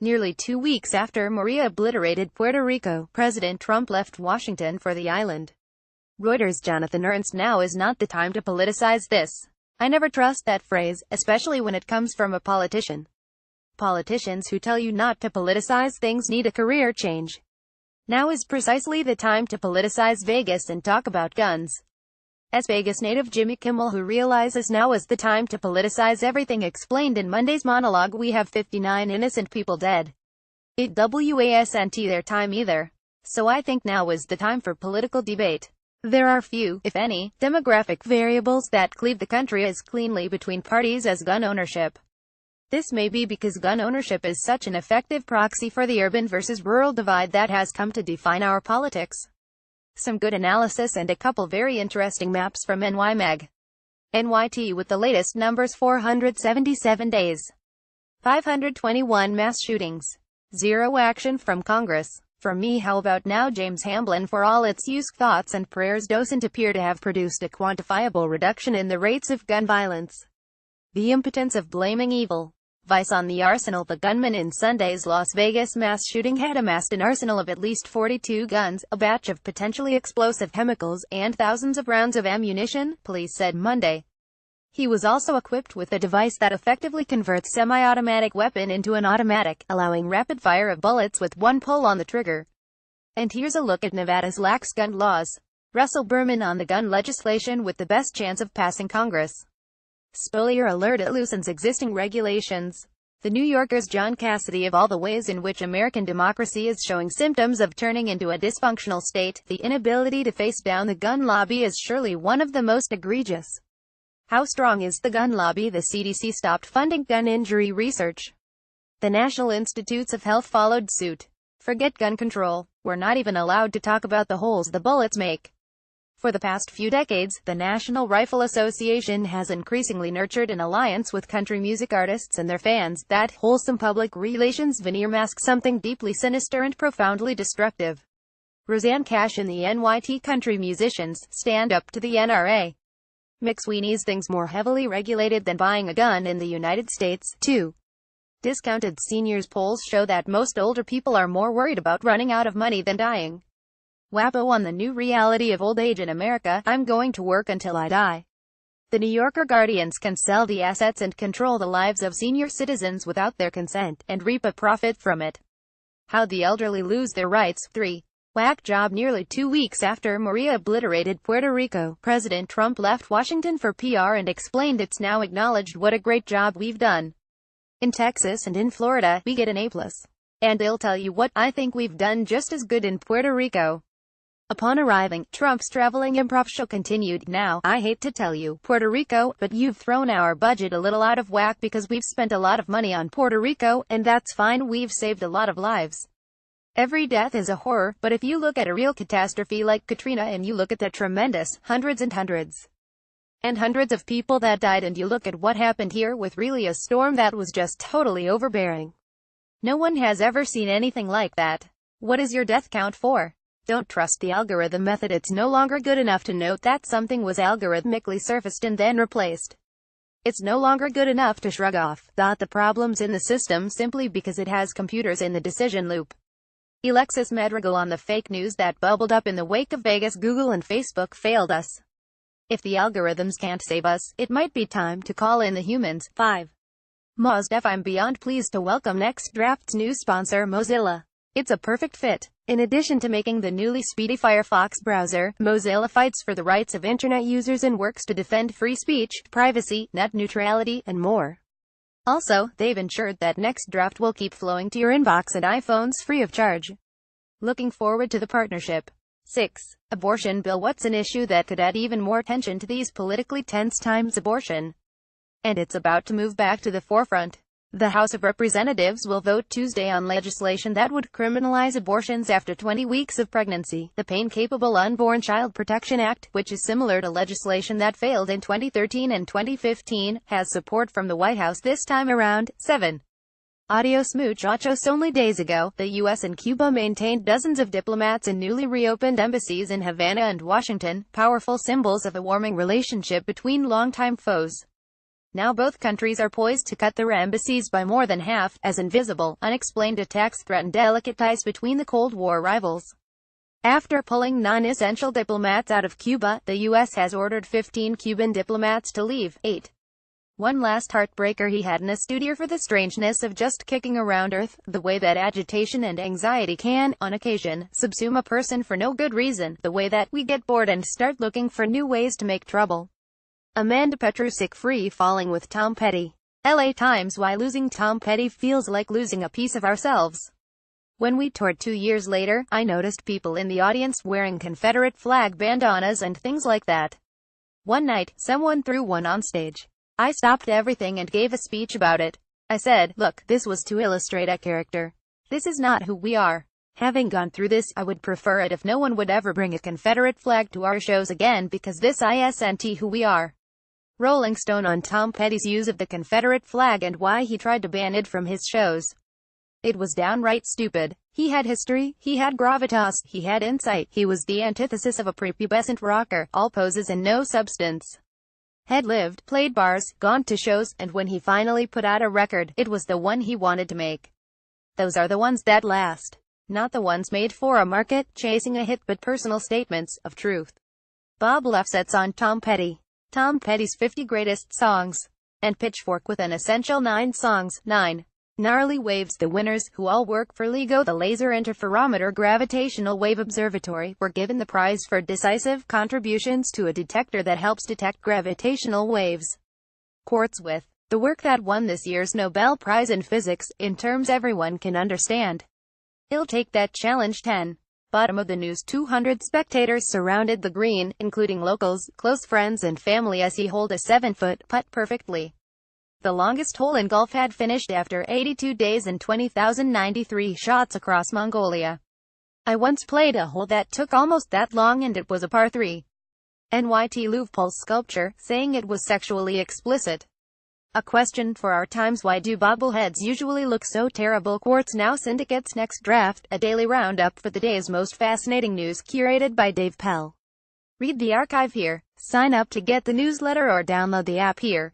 Nearly 2 weeks after Maria obliterated Puerto Rico, President Trump left Washington for the island. Reuters Jonathan Ernst Now is not the time to politicize this. I never trust that phrase, especially when it comes from a politician. Politicians who tell you not to politicize things need a career change. Now is precisely the time to politicize Vegas and talk about guns. As Vegas native Jimmy Kimmel, who realizes now is the time to politicize everything, explained in Monday's monologue, we have 59 innocent people dead. It wasn't their time either. So I think now is the time for political debate. There are few, if any, demographic variables that cleave the country as cleanly between parties as gun ownership. This may be because gun ownership is such an effective proxy for the urban versus rural divide that has come to define our politics. Some good analysis and a couple very interesting maps from NYMag. NYT with the latest numbers: 477 days. 521 mass shootings. Zero action from Congress. From me, how about now? James Hamblin. For all its use, thoughts and prayers doesn't appear to have produced a quantifiable reduction in the rates of gun violence. The impotence of blaming evil. Vice on the arsenal. The gunman in Sunday's Las Vegas mass shooting had amassed an arsenal of at least 42 guns, a batch of potentially explosive chemicals, and thousands of rounds of ammunition, police said Monday. He was also equipped with a device that effectively converts semi-automatic weapon into an automatic, allowing rapid fire of bullets with one pull on the trigger. And here's a look at Nevada's lax gun laws. Russell Berman on the gun legislation with the best chance of passing Congress. Spoiler alert: it loosens existing regulations. The New Yorker's John Cassidy. Of all the ways in which American democracy is showing symptoms of turning into a dysfunctional state, the inability to face down the gun lobby is surely one of the most egregious. How strong is the gun lobby? The CDC stopped funding gun injury research. The National Institutes of Health followed suit. Forget gun control. We're not even allowed to talk about the holes the bullets make. For the past few decades, the National Rifle Association has increasingly nurtured an alliance with country music artists and their fans. That wholesome public relations veneer masks something deeply sinister and profoundly destructive. Roseanne Cash and the NYT country musicians stand up to the NRA. McSweeney's things more heavily regulated than buying a gun in the United States, too. Discounted seniors polls show that most older people are more worried about running out of money than dying. WAPO on the new reality of old age in America: I'm going to work until I die. The New Yorker guardians can sell the assets and control the lives of senior citizens without their consent, and reap a profit from it. How the elderly lose their rights. 3. Whack job. Nearly 2 weeks after Maria obliterated Puerto Rico, President Trump left Washington for PR and explained it's now acknowledged what a great job we've done. In Texas and in Florida, we get an A+. And they'll tell you what, I think we've done just as good in Puerto Rico. Upon arriving, Trump's traveling improv show continued. Now, I hate to tell you, Puerto Rico, but you've thrown our budget a little out of whack because we've spent a lot of money on Puerto Rico, and that's fine. We've saved a lot of lives. Every death is a horror, but if you look at a real catastrophe like Katrina and you look at the tremendous hundreds and hundreds of people that died, and you look at what happened here with really a storm that was just totally overbearing. No one has ever seen anything like that. What is your death count for? Don't trust the algorithm method. It's no longer good enough to note that something was algorithmically surfaced and then replaced. It's no longer good enough to shrug off the problems in the system simply because it has computers in the decision loop. Alexis Madrigal on the fake news that bubbled up in the wake of Vegas. Google and Facebook failed us. If the algorithms can't save us, it might be time to call in the humans. 5. MozDef. I'm beyond pleased to welcome Next Draft's new sponsor, Mozilla. It's a perfect fit. In addition to making the newly speedy Firefox browser, Mozilla fights for the rights of Internet users and works to defend free speech, privacy, net neutrality, and more. Also, they've ensured that Next Draft will keep flowing to your inbox and iPhones free of charge. Looking forward to the partnership. 6. Abortion bill. What's an issue that could add even more tension to these politically tense times? Abortion. And it's about to move back to the forefront. The House of Representatives will vote Tuesday on legislation that would criminalize abortions after 20 weeks of pregnancy. The Pain-Capable Unborn Child Protection Act, which is similar to legislation that failed in 2013 and 2015, has support from the White House this time around. 7. Audio smooch. Ochos. Only days ago, the U.S. and Cuba maintained dozens of diplomats in newly reopened embassies in Havana and Washington, powerful symbols of a warming relationship between longtime foes. Now both countries are poised to cut their embassies by more than half, as invisible, unexplained attacks threaten delicate ties between the Cold War rivals. After pulling non-essential diplomats out of Cuba, the U.S. has ordered 15 Cuban diplomats to leave. 8. One last heartbreaker he had an astute for the strangeness of just kicking around Earth, the way that agitation and anxiety can, on occasion, subsume a person for no good reason, the way that we get bored and start looking for new ways to make trouble. Amanda Petrusik free-falling with Tom Petty. LA Times. Why losing Tom Petty feels like losing a piece of ourselves. When we toured 2 years later, I noticed people in the audience wearing Confederate flag bandanas and things like that. One night, someone threw one on stage. I stopped everything and gave a speech about it. I said, look, this was to illustrate a character. This is not who we are. Having gone through this, I would prefer it if no one would ever bring a Confederate flag to our shows again, because this isn't who we are. Rolling Stone on Tom Petty's use of the Confederate flag and why he tried to ban it from his shows. It was downright stupid. He had history, he had gravitas, he had insight, he was the antithesis of a prepubescent rocker, all poses and no substance. Had lived, played bars, gone to shows, and when he finally put out a record, it was the one he wanted to make. Those are the ones that last. Not the ones made for a market, chasing a hit, but personal statements of truth. Bob Lefsetz on Tom Petty. Tom Petty's 50 Greatest Songs. And Pitchfork with an essential 9 songs. 9. Gnarly Waves. The winners, who all work for LIGO, the Laser Interferometer Gravitational Wave Observatory, were given the prize for decisive contributions to a detector that helps detect gravitational waves. Quartz with the work that won this year's Nobel Prize in Physics, in terms everyone can understand. He'll take that challenge. 10. Bottom of the news. 200 spectators surrounded the green, including locals, close friends and family, as he holed a 7-foot putt perfectly. The longest hole in golf had finished after 82 days and 20,093 shots across Mongolia. I once played a hole that took almost that long and it was a par 3. NYT Louvre sculpture, saying it was sexually explicit. A question for our times. Why do bobbleheads usually look so terrible? Quartz Now Syndicate's Next Draft, a daily roundup for the day's most fascinating news, curated by Dave Pell. Read the archive here, sign up to get the newsletter or download the app here.